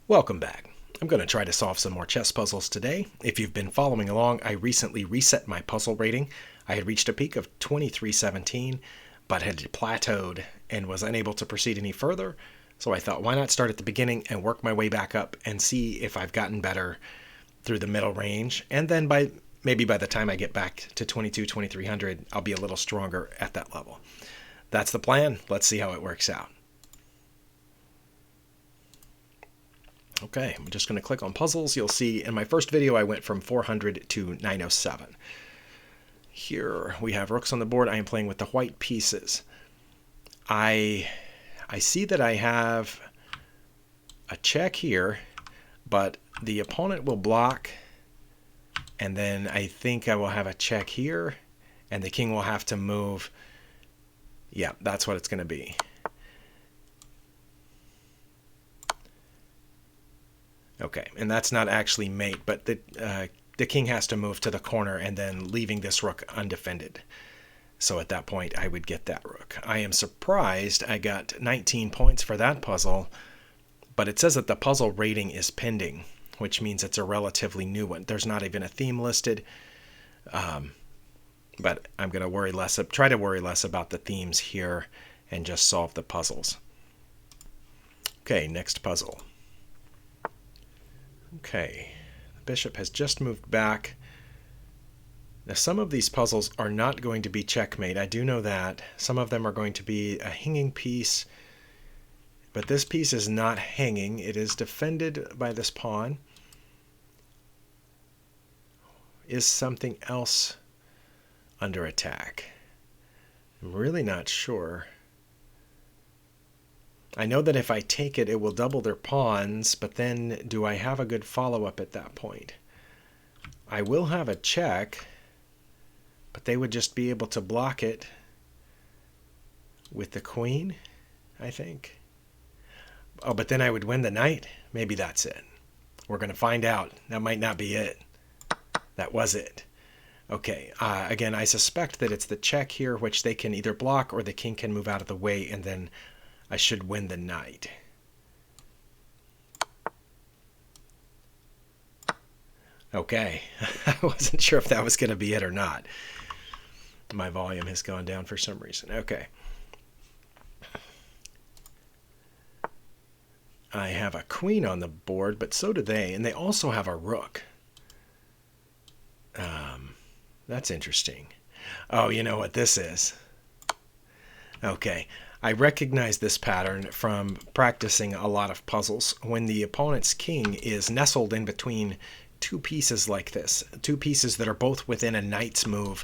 Welcome back. I'm going to try to solve some more chess puzzles today. If you've been following along, I recently reset my puzzle rating. I had reached a peak of 2317, but had plateaued and was unable to proceed any further. So I thought, why not start at the beginning and work my way back up and see if I've gotten better through the middle range. And then maybe by the time I get back to 2300, I'll be a little stronger at that level. That's the plan. Let's see how it works out. Okay, I'm just going to click on puzzles. You'll see in my first video I went from 400 to 907. Here we have rooks on the board. I am playing with the white pieces. I see that I have a check here, but the opponent will block, and then I think I will have a check here, and the king will have to move. Yeah, that's what it's going to be. Okay, and that's not actually mate, but the king has to move to the corner and then leaving this rook undefended. So at that point, I would get that rook. I am surprised I got 19 points for that puzzle, but it says that the puzzle rating is pending, which means it's a relatively new one. There's not even a theme listed, but I'm going to try to worry less about the themes here and just solve the puzzles. Okay, next puzzle. Okay, the bishop has just moved back. Now some of these puzzles are not going to be checkmate. I do know that. Some of them are going to be a hanging piece, but this piece is not hanging. It is defended by this pawn. Is something else under attack? I'm really not sure. I know that if I take it, it will double their pawns, but then do I have a good follow-up at that point? I will have a check, but they would just be able to block it with the queen, I think. Oh, but then I would win the knight? Maybe that's it. We're going to find out. That might not be it. That was it. Okay, again, I suspect that it's the check here, which they can either block or the king can move out of the way, and then I should win the knight. Okay, I wasn't sure if that was going to be it or not. My volume has gone down for some reason. Okay. I have a queen on the board, but so do they, and they also have a rook. That's interesting. Oh, you know what this is? Okay. I recognize this pattern from practicing a lot of puzzles. When the opponent's king is nestled in between two pieces like this, two pieces that are both within a knight's move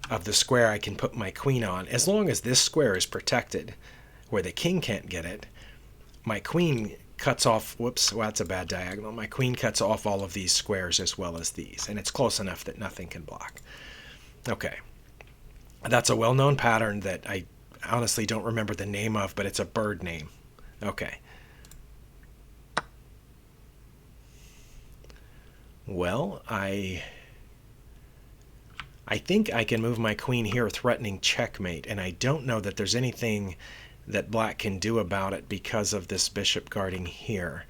of the square I can put my queen on, as long as this square is protected where the king can't get it, my queen cuts off, whoops, well, that's a bad diagonal. My queen cuts off all of these squares as well as these, and it's close enough that nothing can block. Okay. That's a well-known pattern that I honestly don't remember the name of, but it's a bird name. Okay. Well, I think I can move my queen here, threatening checkmate, and I don't know that there's anything that black can do about it because of this bishop guarding here.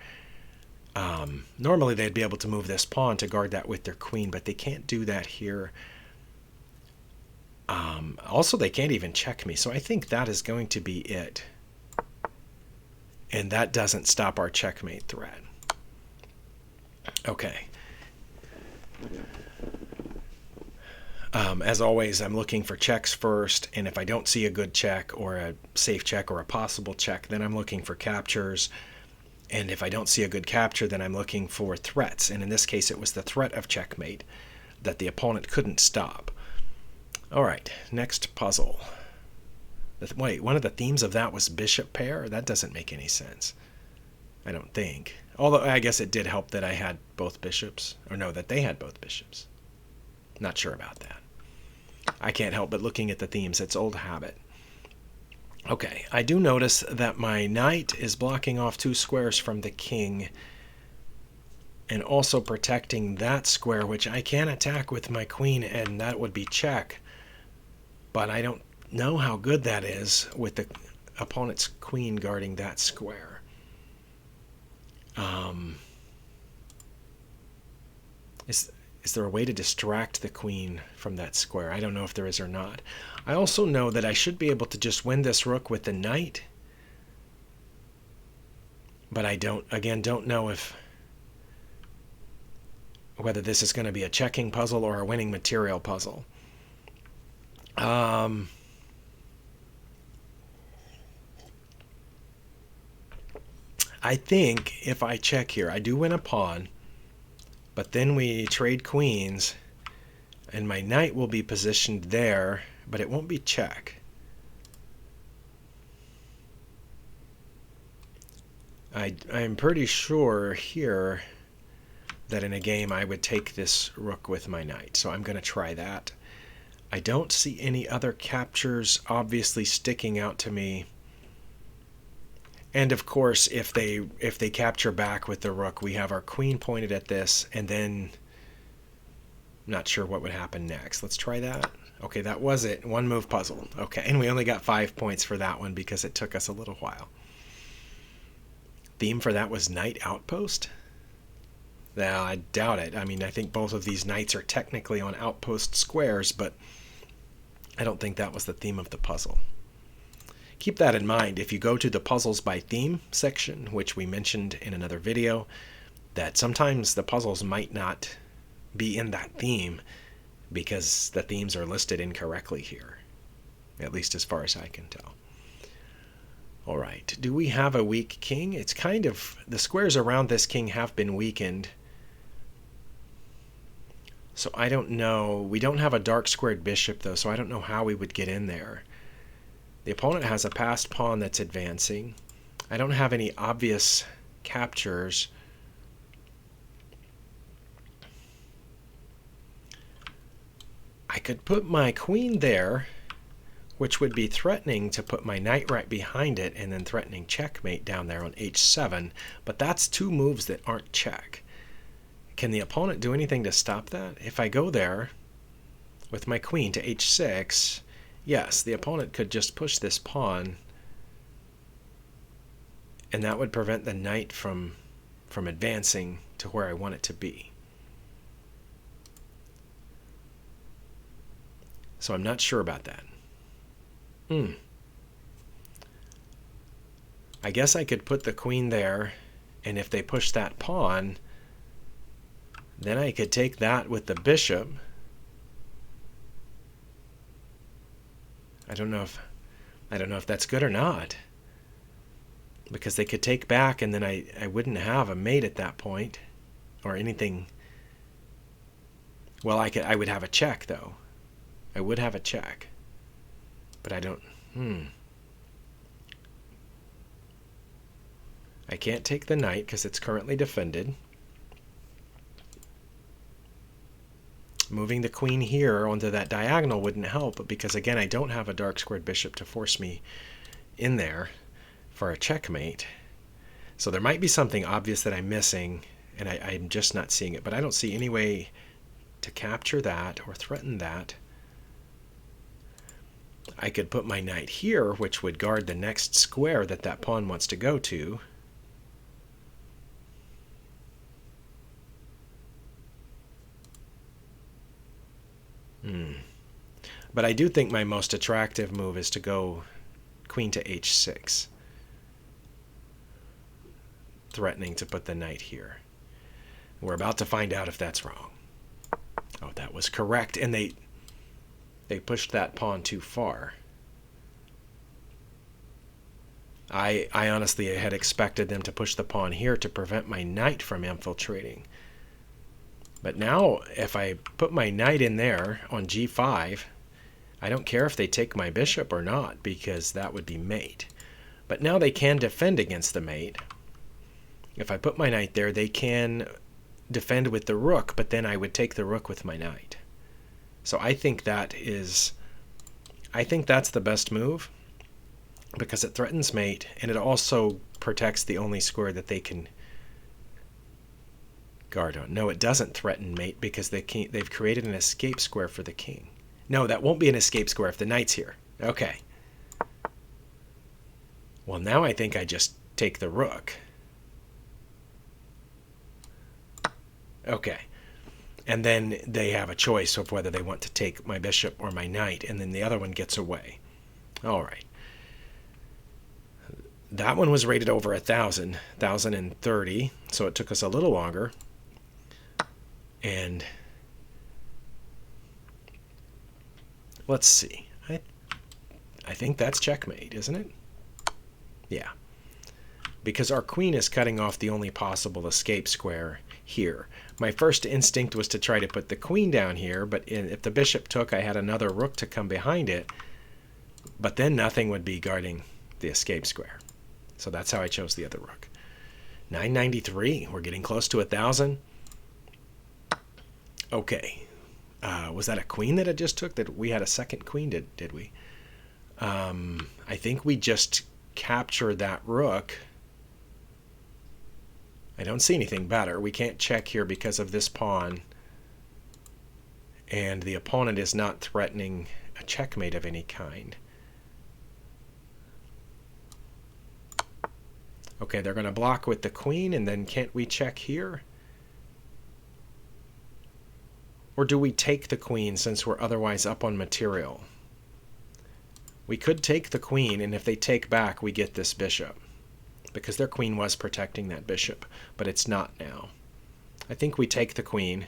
Normally they'd be able to move this pawn to guard that with their queen, but they can't do that here. Also, they can't even check me, so I think that is going to be it. And that doesn't stop our checkmate threat. Okay. As always, I'm looking for checks first, and if I don't see a good check or a safe check or a possible check, then I'm looking for captures. And if I don't see a good capture, then I'm looking for threats. And in this case, it was the threat of checkmate that the opponent couldn't stop. All right, next puzzle. Wait, one of the themes of that was bishop pair? That doesn't make any sense. I don't think. Although I guess it did help that I had both bishops. Or no, that they had both bishops. Not sure about that. I can't help but looking at the themes. It's old habit. Okay, I do notice that my knight is blocking off two squares from the king and also protecting that square, which I can attack with my queen, and that would be check. But I don't know how good that is with the opponent's queen guarding that square. Is is there a way to distract the queen from that square? I don't know if there is or not. I also know that I should be able to just win this rook with the knight. But I don't know if whether this is going to be a checking puzzle or a winning material puzzle. I think if I check here, I do win a pawn, but then we trade queens, and my knight will be positioned there, but it won't be check. I'm pretty sure here that in a game I would take this rook with my knight, so I'm going to try that. I don't see any other captures obviously sticking out to me. And of course, if they capture back with the rook, we have our queen pointed at this, and then I'm not sure what would happen next. Let's try that. Okay, that was it. One move puzzle. Okay, and we only got 5 points for that one because it took us a little while. Theme for that was Knight Outpost? Now, I doubt it. I mean, I think both of these knights are technically on outpost squares, but I don't think that was the theme of the puzzle. Keep that in mind if you go to the puzzles by theme section, which we mentioned in another video, that sometimes the puzzles might not be in that theme because the themes are listed incorrectly here, at least as far as I can tell. All right, do we have a weak king? It's kind of, the squares around this king have been weakened. So I don't know. We don't have a dark squared bishop though, so I don't know how we would get in there. The opponent has a passed pawn that's advancing. I don't have any obvious captures. I could put my queen there, which would be threatening to put my knight right behind it and then threatening checkmate down there on h7, but that's 2 moves that aren't check. Can the opponent do anything to stop that? If I go there with my queen to h6, yes, the opponent could just push this pawn, and that would prevent the knight from advancing to where I want it to be. So I'm not sure about that. I guess I could put the queen there, and if they push that pawn, then I could take that with the bishop. I don't know if that's good or not, because they could take back, and then I wouldn't have a mate at that point or anything. Well, I would have a check though. I would have a check, but I don't. I can't take the knight because it's currently defended. Moving the queen here onto that diagonal wouldn't help, because again, I don't have a dark squared bishop to force me in there for a checkmate. So there might be something obvious that I'm missing, and I'm just not seeing it. But I don't see any way to capture that or threaten that. I could put my knight here, which would guard the next square that pawn wants to go to. But I do think my most attractive move is to go queen to h6, threatening to put the knight here. We're about to find out if that's wrong. Oh, that was correct, and they pushed that pawn too far. I honestly had expected them to push the pawn here to prevent my knight from infiltrating. But now, if I put my knight in there on g5, I don't care if they take my bishop or not, because that would be mate. But now they can defend against the mate. If I put my knight there, they can defend with the rook, but then I would take the rook with my knight. So I think that's the best move, because it threatens mate, and it also protects the only square that they can guard on. No, it doesn't threaten mate, because they've created an escape square for the king. No, that won't be an escape square if the knight's here. Okay. Well, now I think I just take the rook. Okay. And then they have a choice of whether they want to take my bishop or my knight, and then the other one gets away. All right. That one was rated over 1,030, so it took us a little longer. And let's see. I think that's checkmate, isn't it? Yeah. Because our queen is cutting off the only possible escape square here. My first instinct was to try to put the queen down here, but if the bishop took, I had another rook to come behind it, but then nothing would be guarding the escape square. So that's how I chose the other rook. 993. We're getting close to 1,000. Okay. Was that a queen that I just took? That we had a second queen, did we? I think we just captured that rook. I don't see anything better. We can't check here because of this pawn. And the opponent is not threatening a checkmate of any kind. Okay, they're going to block with the queen, and then can't we check here? Or do we take the queen since we're otherwise up on material? We could take the queen, and if they take back, we get this bishop. Because their queen was protecting that bishop, but it's not now. I think we take the queen.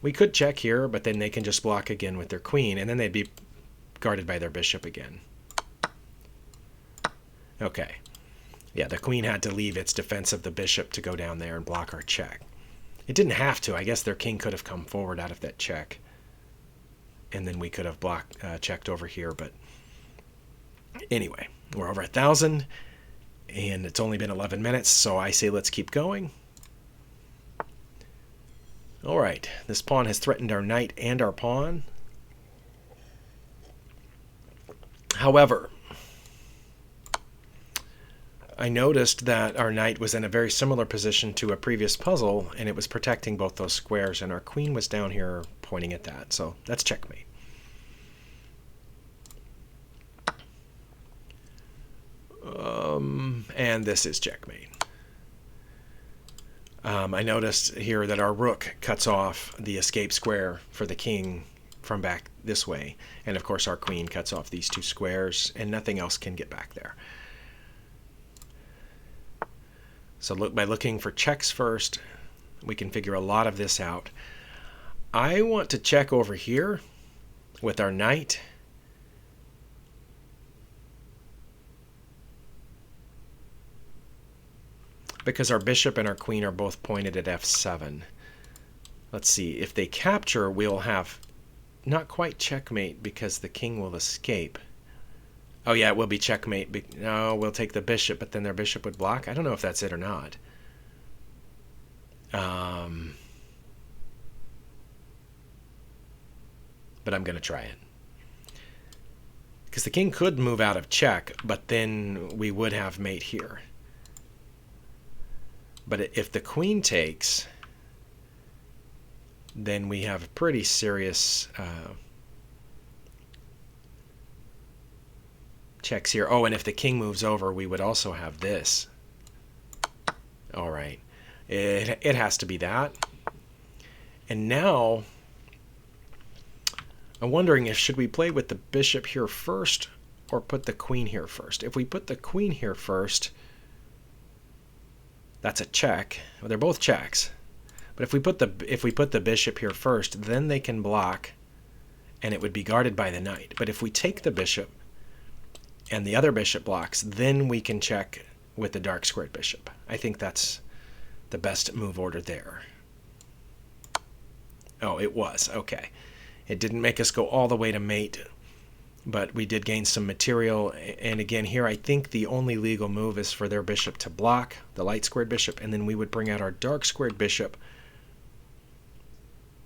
We could check here, but then they can just block again with their queen, and then they'd be guarded by their bishop again. Okay. Yeah, the queen had to leave its defense of the bishop to go down there and block our check. It didn't have to. I guess their king could have come forward out of that check. And then we could have checked over here. But anyway, we're over 1,000. And it's only been 11 minutes, so I say let's keep going. All right, this pawn has threatened our knight and our pawn. However, I noticed that our knight was in a very similar position to a previous puzzle, and it was protecting both those squares, and our queen was down here pointing at that, so that's checkmate. And this is checkmate. I noticed here that our rook cuts off the escape square for the king from back this way, and of course our queen cuts off these two squares, and nothing else can get back there. So by looking for checks first, we can figure a lot of this out. I want to check over here with our knight. Because our bishop and our queen are both pointed at f7. Let's see, if they capture, we'll have not quite checkmate because the king will escape. Oh yeah, it will be checkmate. No, we'll take the bishop, but then their bishop would block. I don't know if that's it or not. But I'm going to try it. Because the king could move out of check, but then we would have mate here. But if the queen takes, then we have a pretty serious checks here. Oh, and if the king moves over, we would also have this. All right. It has to be that. And now, I'm wondering if should we play with the bishop here first or put the queen here first. If we put the queen here first, that's a check. Well, they're both checks. But if we put the bishop here first, then they can block, and it would be guarded by the knight. But if we take the bishop and the other bishop blocks, then we can check with the dark squared bishop. I think that's the best move order there. Oh, it was. Okay. It didn't make us go all the way to mate, but we did gain some material. And again, here I think the only legal move is for their bishop to block, the light squared bishop, and then we would bring out our dark squared bishop,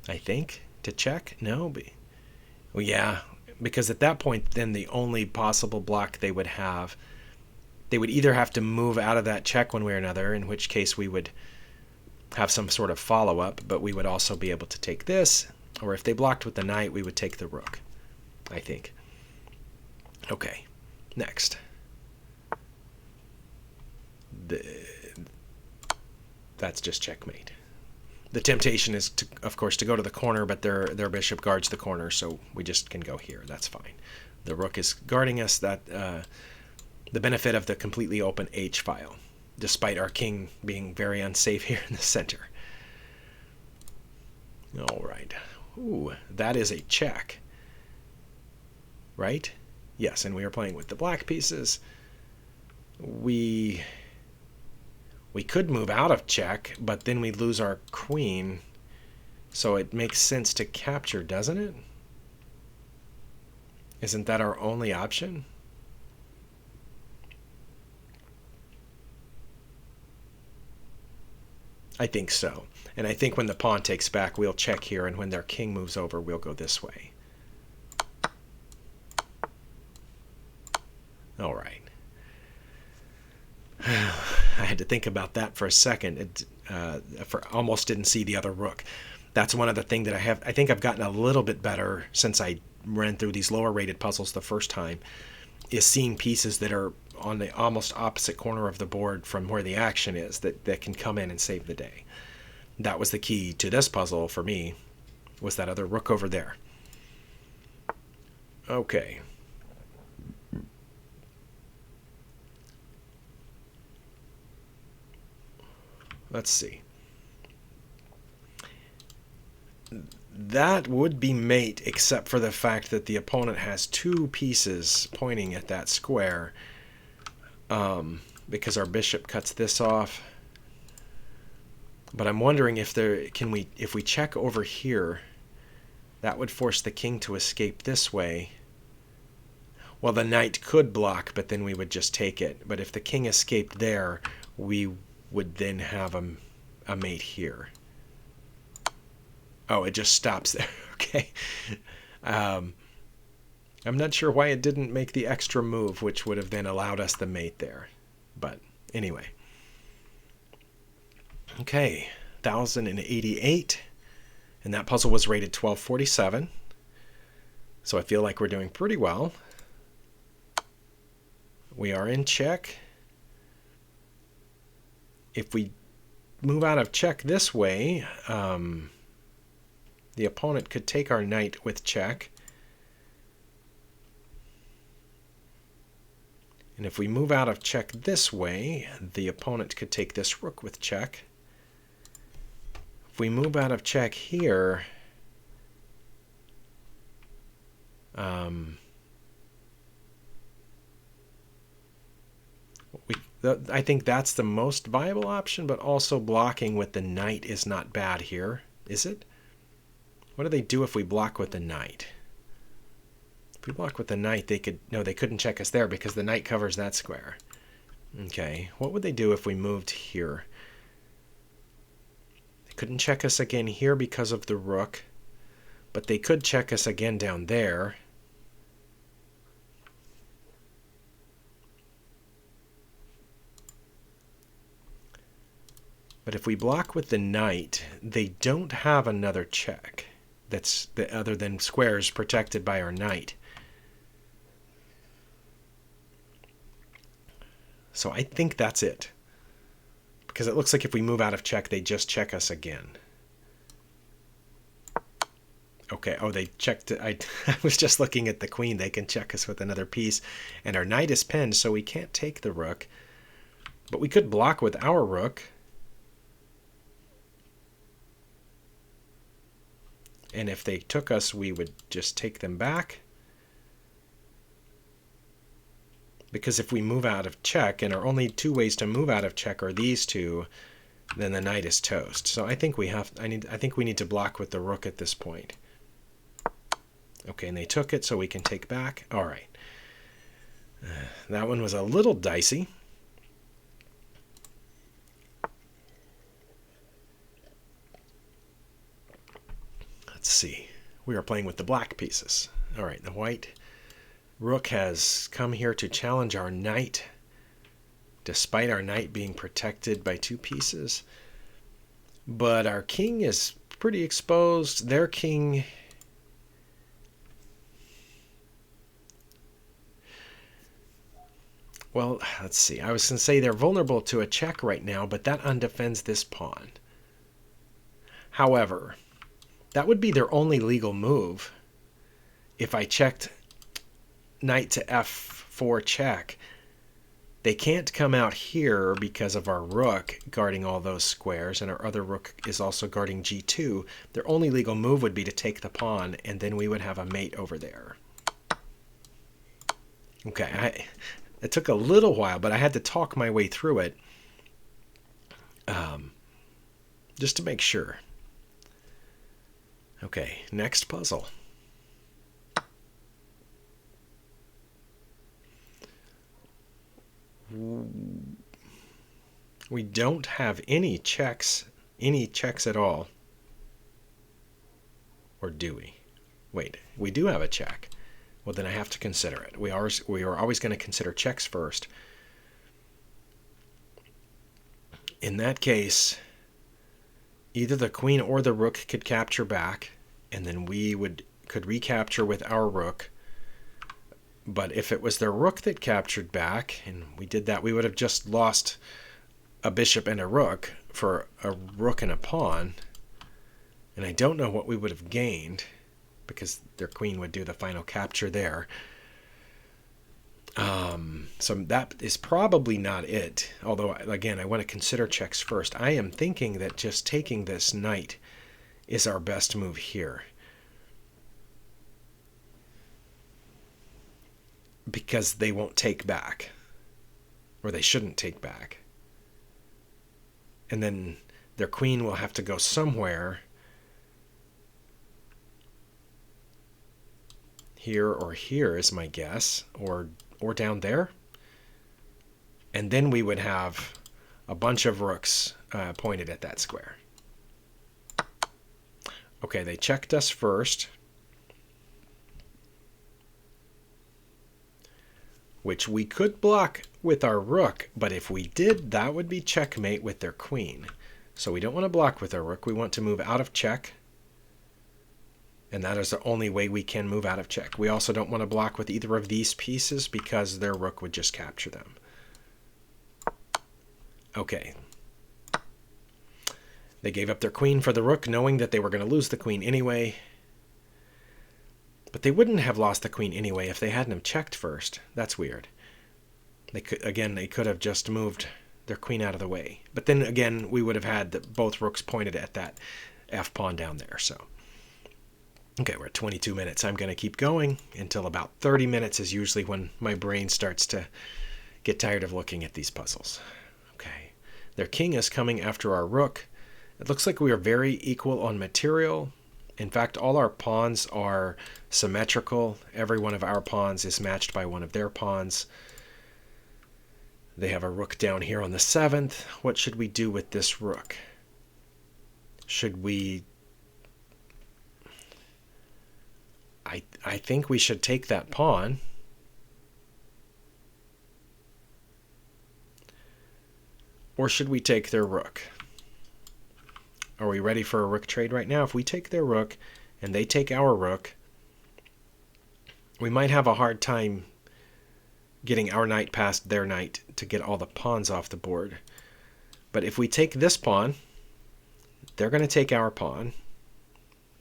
I think, to check. No? Well, yeah, because at that point, then the only possible block they would have, they would either have to move out of that check one way or another, in which case we would have some sort of follow-up, but we would also be able to take this, or if they blocked with the knight, we would take the rook, I think. Okay, next. That's just checkmate. The temptation is, of course, to go to the corner, but their bishop guards the corner, so we just can go here. That's fine. The rook is guarding us. That the benefit of the completely open H file, despite our king being very unsafe here in the center. All right. Ooh, that is a check. Right? Yes, and we are playing with the black pieces. We could move out of check, but then we'd lose our queen. So it makes sense to capture, doesn't it? Isn't that our only option? I think so. And I think when the pawn takes back, we'll check here, and when their king moves over, we'll go this way. All right. I had to think about that for a second. Almost didn't see the other rook. That's one of the things that I think I've gotten a little bit better since I ran through these lower rated puzzles the first time, is seeing pieces that are on the almost opposite corner of the board from where the action is, that can come in and save the day. That was the key to this puzzle for me, was that other rook over there. Okay. Let's see. That would be mate, except for the fact that the opponent has two pieces pointing at that square, because our bishop cuts this off. But I'm wondering if if we check over here, that would force the king to escape this way. Well, the knight could block, but then we would just take it. But if the king escaped there, we would then have a mate here. Oh, it just stops there. Okay. I'm not sure why it didn't make the extra move, which would have then allowed us the mate there. But anyway. Okay, 1088. And that puzzle was rated 1247. So I feel like we're doing pretty well. We are in check. If we move out of check this way, the opponent could take our knight with check. And if we move out of check this way, the opponent could take this rook with check. If we move out of check here, I think that's the most viable option, but also blocking with the knight is not bad here, is it? What do they do if we block with the knight? If we block with the knight, they couldn't check us there because the knight covers that square. Okay, what would they do if we moved here? They couldn't check us again here because of the rook, but they could check us again down there. But if we block with the knight, they don't have another check that's other than squares protected by our knight. So I think that's it. Because it looks like if we move out of check, they just check us again. Okay, oh, they checked. I was just looking at the queen. They can check us with another piece. And our knight is pinned, so we can't take the rook. But we could block with our rook. And if they took us, we would just take them back. Because if we move out of check, and our only two ways to move out of check are these two, then the knight is toast. So I think I think we need to block with the rook at this point. Okay, and they took it, so we can take back. All right. That one was a little dicey. Let's see. We are playing with the black pieces. All right, the white rook has come here to challenge our knight, despite our knight being protected by two pieces. But our king is pretty exposed. Their king... Well, let's see. I was going to say they're vulnerable to a check right now, but that undefends this pawn. However, that would be their only legal move. If I checked knight to f4 check, they can't come out here because of our rook guarding all those squares, and our other rook is also guarding g2. Their only legal move would be to take the pawn, and then we would have a mate over there. Okay, it took a little while, but I had to talk my way through it just to make sure. Okay, next puzzle. We don't have any checks at all. Or do we? Wait, we do have a check. Well, then I have to consider it. We are always going to consider checks first. In that case, either the queen or the rook could capture back, and then we could recapture with our rook. But if it was their rook that captured back, and we did that, we would have just lost a bishop and a rook for a rook and a pawn. And I don't know what we would have gained, because their queen would do the final capture there. So that is probably not it. Although, again, I want to consider checks first. I am thinking that just taking this knight is our best move here, because they won't take back, or they shouldn't take back. And then their queen will have to go somewhere, here or here is my guess, or down there. And then we would have a bunch of rooks pointed at that square. Okay, they checked us first, which we could block with our rook, but if we did, that would be checkmate with their queen. So we don't want to block with our rook. We want to move out of check, and that is the only way we can move out of check. We also don't want to block with either of these pieces because their rook would just capture them. Okay. They gave up their queen for the rook, knowing that they were going to lose the queen anyway. But they wouldn't have lost the queen anyway if they hadn't have checked first. That's weird. They could have just moved their queen out of the way. But then again, we would have had both rooks pointed at that f-pawn down there. So, okay, we're at 22 minutes. I'm going to keep going until about 30 minutes is usually when my brain starts to get tired of looking at these puzzles. Okay, their king is coming after our rook. It looks like we are very equal on material. In fact, all our pawns are symmetrical. Every one of our pawns is matched by one of their pawns. They have a rook down here on the 7th. What should we do with this rook? Should we... I think we should take that pawn. Or should we take their rook? Are we ready for a rook trade right now? If we take their rook and they take our rook, we might have a hard time getting our knight past their knight to get all the pawns off the board. But if we take this pawn, they're going to take our pawn.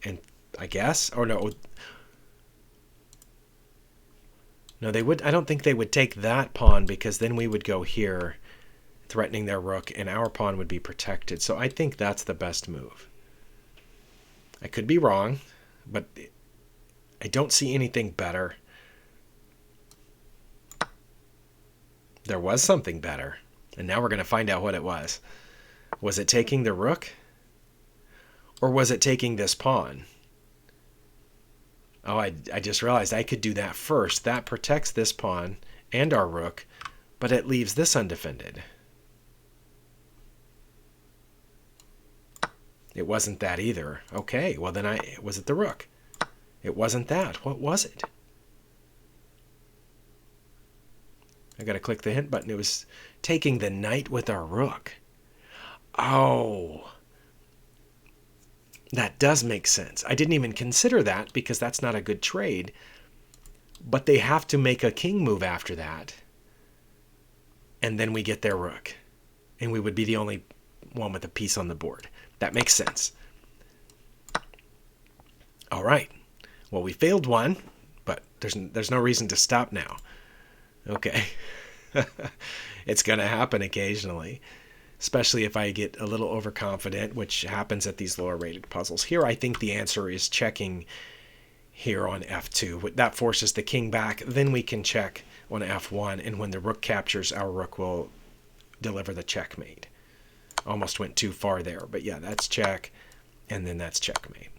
And I guess, or no, they would. I don't think they would take that pawn, because then we would go here, threatening their rook, and our pawn would be protected. So I think that's the best move. I could be wrong, but I don't see anything better. There was something better, and now we're going to find out what it was. Was it taking the rook? Or was it taking this pawn? Oh, I just realized I could do that first. That protects this pawn and our rook, but it leaves this undefended. It wasn't that either. Okay, well then was it the rook? It wasn't that. What was it? I got to click the hint button. It was taking the knight with our rook. Oh, that does make sense. I didn't even consider that because that's not a good trade. But they have to make a king move after that. And then we get their rook. And we would be the only one with a piece on the board. That makes sense. All right. Well, we failed one, but there's no reason to stop now. Okay. It's going to happen occasionally, especially if I get a little overconfident, which happens at these lower rated puzzles. Here, I think the answer is checking here on F2. That forces the king back. Then we can check on F1, and when the rook captures, our rook will deliver the checkmate. Almost went too far there, but yeah, that's check, and then that's checkmate.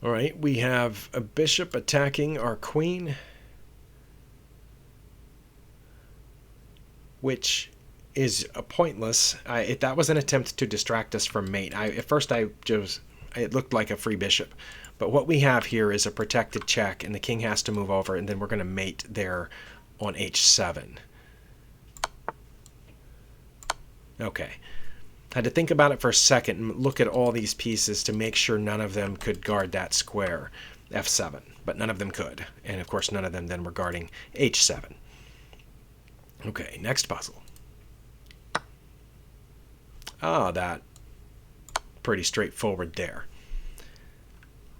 All right, we have a bishop attacking our queen, which is pointless. That was an attempt to distract us from mate. At first, it looked like a free bishop. But what we have here is a protected check, and the king has to move over, and then we're going to mate there on h7. Okay. I had to think about it for a second and look at all these pieces to make sure none of them could guard that square, f7. But none of them could. And, of course, none of them then were guarding h7. Okay, next puzzle. That pretty straightforward there.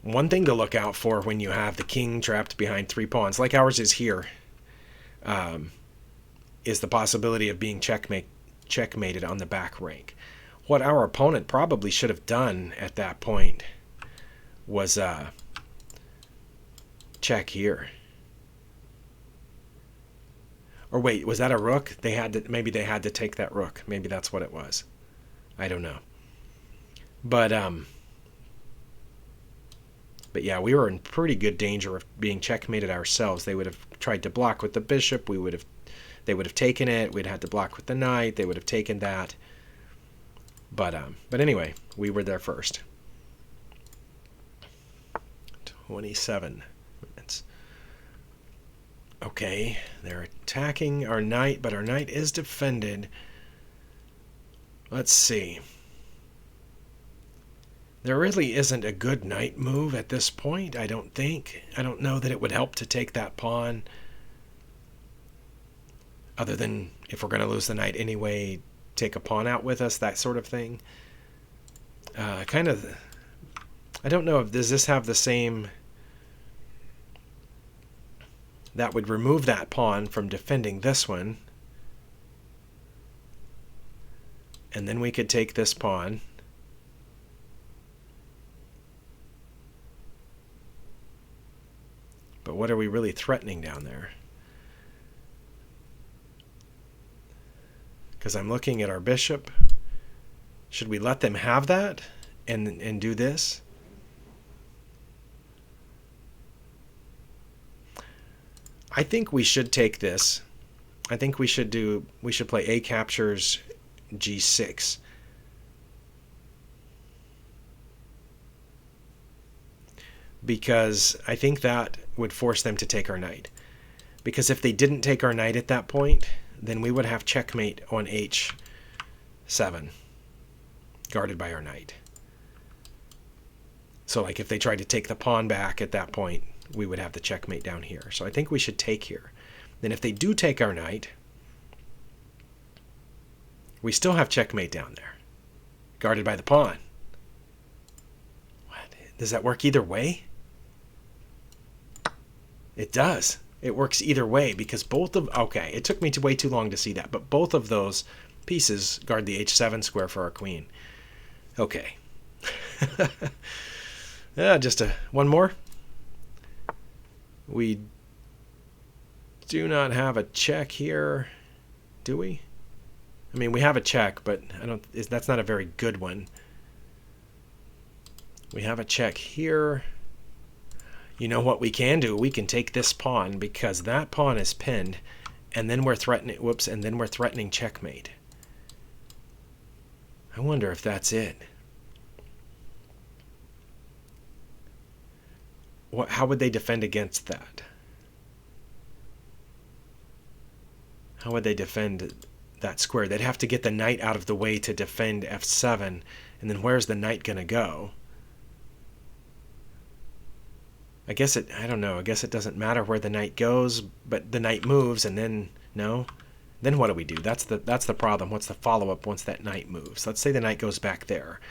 One thing to look out for when you have the king trapped behind 3 pawns, like ours is here, is the possibility of being checkmated on the back rank. What our opponent probably should have done at that point was check here. Or wait, was that a rook? Maybe they had to take that rook. Maybe that's what it was. I don't know. But yeah, we were in pretty good danger of being checkmated ourselves. They would have tried to block with the bishop. They would have taken it. We'd had to block with the knight. They would have taken that. But anyway, we were there first. 27 minutes. Okay, they're attacking our knight, but our knight is defended. Let's see. There really isn't a good knight move at this point, I don't think. I don't know that it would help to take that pawn. Other than if we're going to lose the knight anyway, take a pawn out with us, that sort of thing. I don't know if does this have the same... That would remove that pawn from defending this one. And then we could take this pawn. But what are we really threatening down there? Because I'm looking at our bishop. Should we let them have that and do this? I think we should take this. I think we should play A captures G6. Because I think that would force them to take our knight. Because if they didn't take our knight at that point, then we would have checkmate on h7, guarded by our knight. So like if they tried to take the pawn back at that point, we would have the checkmate down here. So I think we should take here. Then if they do take our knight, we still have checkmate down there, guarded by the pawn. What? Does that work either way? It does. It works either way because okay, it took me way too long to see that, but both of those pieces guard the h7 square for our queen. Okay. Yeah, just one more. We do not have a check here, do we? I mean, we have a check, but that's not a very good one. We have a check here. You know what we can do? We can take this pawn because that pawn is pinned, and then we're threatening. Whoops! And then we're threatening checkmate. I wonder if that's it. How would they defend against that? How would they defend that square? They'd have to get the knight out of the way to defend f7, and then where's the knight going to go? I don't know. I guess it doesn't matter where the knight goes, but the knight moves, and then, no? Then what do we do? That's the problem. What's the follow-up once that knight moves? Let's say the knight goes back there.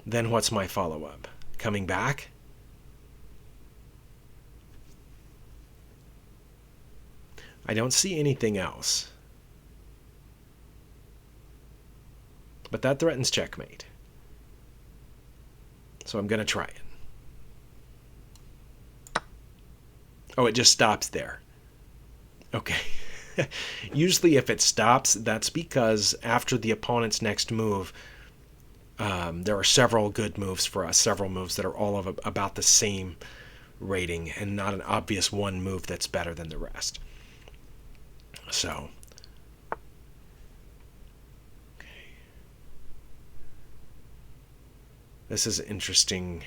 Then what's my follow-up? Coming back? I don't see anything else. But that threatens checkmate. So I'm going to try it. Oh, it just stops there. Okay. Usually if it stops, that's because after the opponent's next move, there are several good moves for us, several moves that are all of about the same rating and not an obvious one move that's better than the rest. So, okay. This is interesting.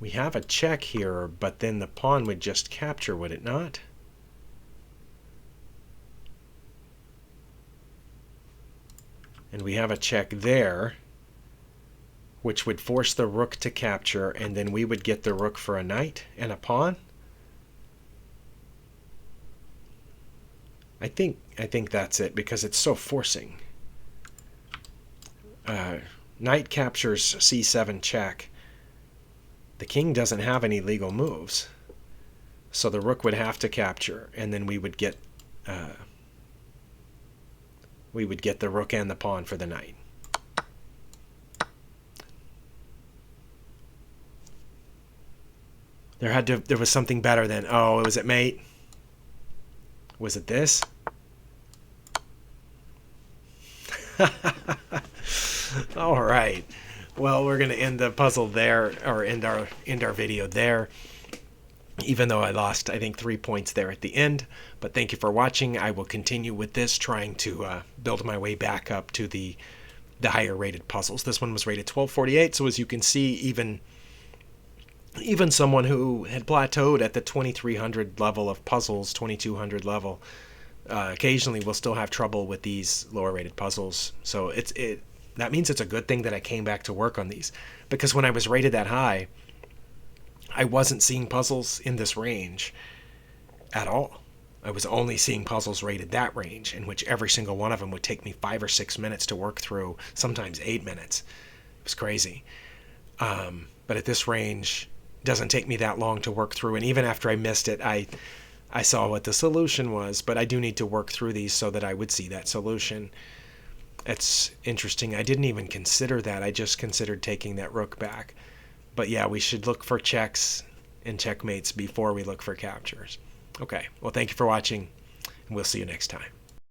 We have a check here, but then the pawn would just capture, would it not? And we have a check there, which would force the rook to capture, and then we would get the rook for a knight and a pawn. I think that's it, because it's so forcing. Knight captures c7 check. The king doesn't have any legal moves, so the rook would have to capture, and then we would get the rook and the pawn for the knight. There was something better than, oh, was it mate? Was it this? All right. Well, we're going to end the puzzle there, or end our video there. Even though I lost, I think, 3 points there at the end. But thank you for watching. I will continue with this, trying to build my way back up to the higher rated puzzles. This one was rated 1248, so as you can see, even someone who had plateaued at the 2300 level of puzzles, 2200 level, occasionally will still have trouble with these lower rated puzzles. So that means it's a good thing that I came back to work on these, because when I was rated that high, I wasn't seeing puzzles in this range at all. I was only seeing puzzles rated that range, in which every single one of them would take me 5 or 6 minutes to work through, sometimes 8 minutes. It was crazy. But at this range, it doesn't take me that long to work through, and even after I missed it, I saw what the solution was, but I do need to work through these so that I would see that solution. It's interesting. I didn't even consider that. I just considered taking that rook back. But yeah, we should look for checks and checkmates before we look for captures. Okay, well, thank you for watching, and we'll see you next time.